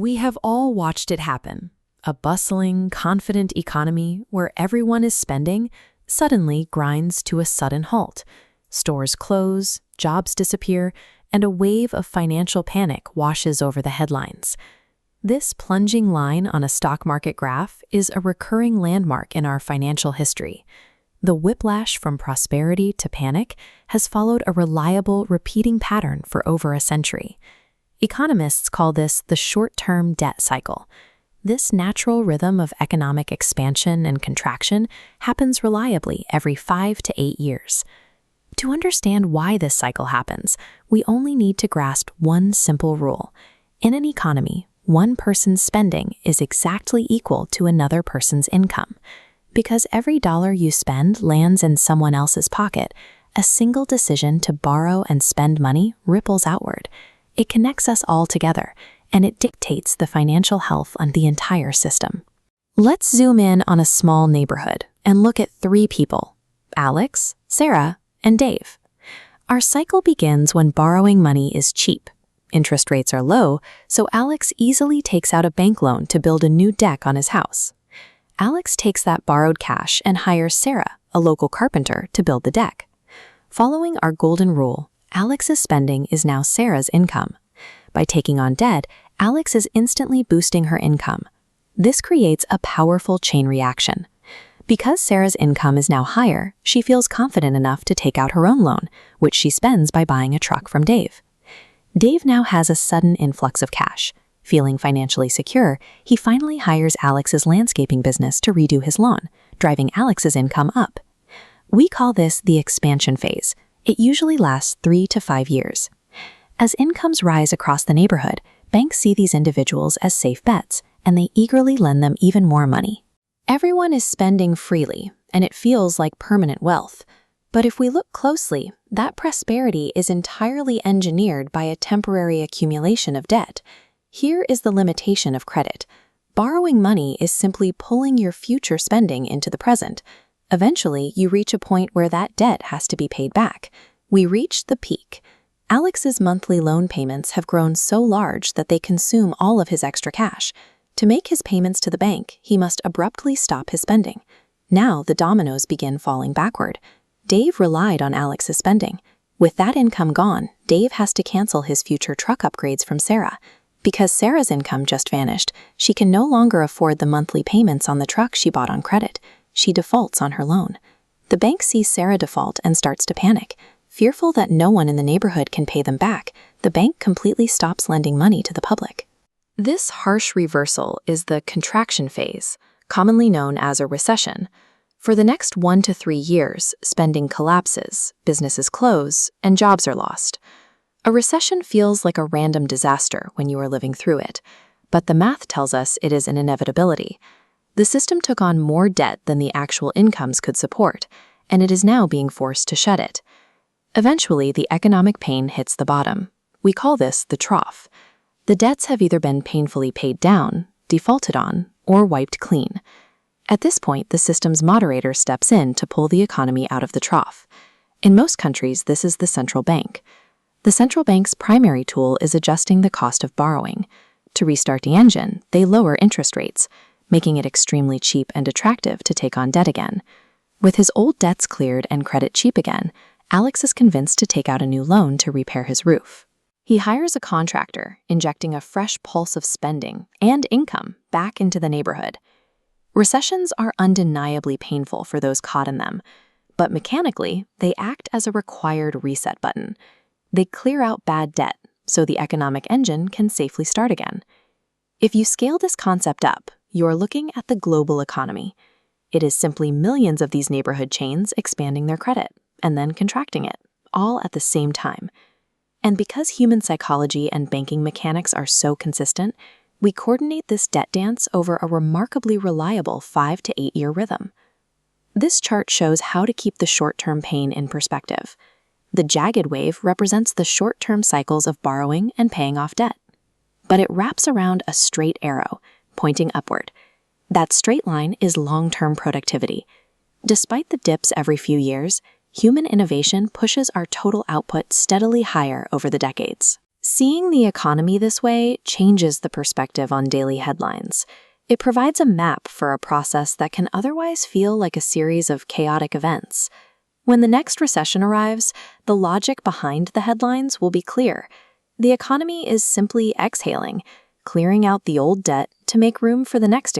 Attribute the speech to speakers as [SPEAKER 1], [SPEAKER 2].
[SPEAKER 1] We have all watched it happen. A bustling, confident economy where everyone is spending suddenly grinds to a sudden halt. Stores close, jobs disappear, and a wave of financial panic washes over the headlines. This plunging line on a stock market graph is a recurring landmark in our financial history. The whiplash from prosperity to panic has followed a reliable, repeating pattern for over a century. Economists call this the short-term debt cycle. This natural rhythm of economic expansion and contraction happens reliably every 5 to 8 years. To understand why this cycle happens, we only need to grasp one simple rule. In an economy, one person's spending is exactly equal to another person's income. Because every dollar you spend lands in someone else's pocket, a single decision to borrow and spend money ripples outward. It connects us all together, and it dictates the financial health of the entire system. Let's zoom in on a small neighborhood and look at 3 people: Alex, Sarah, and Dave. Our cycle begins when borrowing money is cheap. Interest rates are low, so Alex easily takes out a bank loan to build a new deck on his house. Alex takes that borrowed cash and hires Sarah, a local carpenter, to build the deck. Following our golden rule, Alex's spending is now Sarah's income. By taking on debt, Alex is instantly boosting her income. This creates a powerful chain reaction. Because Sarah's income is now higher, she feels confident enough to take out her own loan, which she spends by buying a truck from Dave. Dave now has a sudden influx of cash. Feeling financially secure, he finally hires Alex's landscaping business to redo his lawn, driving Alex's income up. We call this the expansion phase. It usually lasts 3 to 5 years. As incomes rise across the neighborhood, banks see these individuals as safe bets, and they eagerly lend them even more money. Everyone is spending freely, and it feels like permanent wealth. But if we look closely, that prosperity is entirely engineered by a temporary accumulation of debt. Here is the limitation of credit. Borrowing money is simply pulling your future spending into the present. Eventually, you reach a point where that debt has to be paid back. We reach the peak. Alex's monthly loan payments have grown so large that they consume all of his extra cash. To make his payments to the bank, he must abruptly stop his spending. Now the dominoes begin falling backward. Dave relied on Alex's spending. With that income gone, Dave has to cancel his future truck upgrades from Sarah. Because Sarah's income just vanished, she can no longer afford the monthly payments on the truck she bought on credit. She defaults on her loan. The bank sees Sarah default and starts to panic. Fearful that no one in the neighborhood can pay them back, the bank completely stops lending money to the public. This harsh reversal is the contraction phase, commonly known as a recession. For the next 1 to 3 years, spending collapses, businesses close, and jobs are lost. A recession feels like a random disaster when you are living through it, but the math tells us it is an inevitability. The system took on more debt than the actual incomes could support, and it is now being forced to shed it. Eventually, the economic pain hits the bottom. We call this the trough. The debts have either been painfully paid down, defaulted on, or wiped clean. At this point, the system's moderator steps in to pull the economy out of the trough. In most countries, this is the central bank. The central bank's primary tool is adjusting the cost of borrowing. To restart the engine, they lower interest rates, making it extremely cheap and attractive to take on debt again. With his old debts cleared and credit cheap again, Alex is convinced to take out a new loan to repair his roof. He hires a contractor, injecting a fresh pulse of spending and income back into the neighborhood. Recessions are undeniably painful for those caught in them, but mechanically, they act as a required reset button. They clear out bad debt so the economic engine can safely start again. If you scale this concept up, you're looking at the global economy. It is simply millions of these neighborhood chains expanding their credit and then contracting it, all at the same time. And because human psychology and banking mechanics are so consistent, we coordinate this debt dance over a remarkably reliable 5 to 8 year rhythm. This chart shows how to keep the short-term pain in perspective. The jagged wave represents the short-term cycles of borrowing and paying off debt. But it wraps around a straight arrow, pointing upward. That straight line is long-term productivity. Despite the dips every few years, human innovation pushes our total output steadily higher over the decades. Seeing the economy this way changes the perspective on daily headlines. It provides a map for a process that can otherwise feel like a series of chaotic events. When the next recession arrives, the logic behind the headlines will be clear. The economy is simply exhaling, clearing out the old debt to make room for the next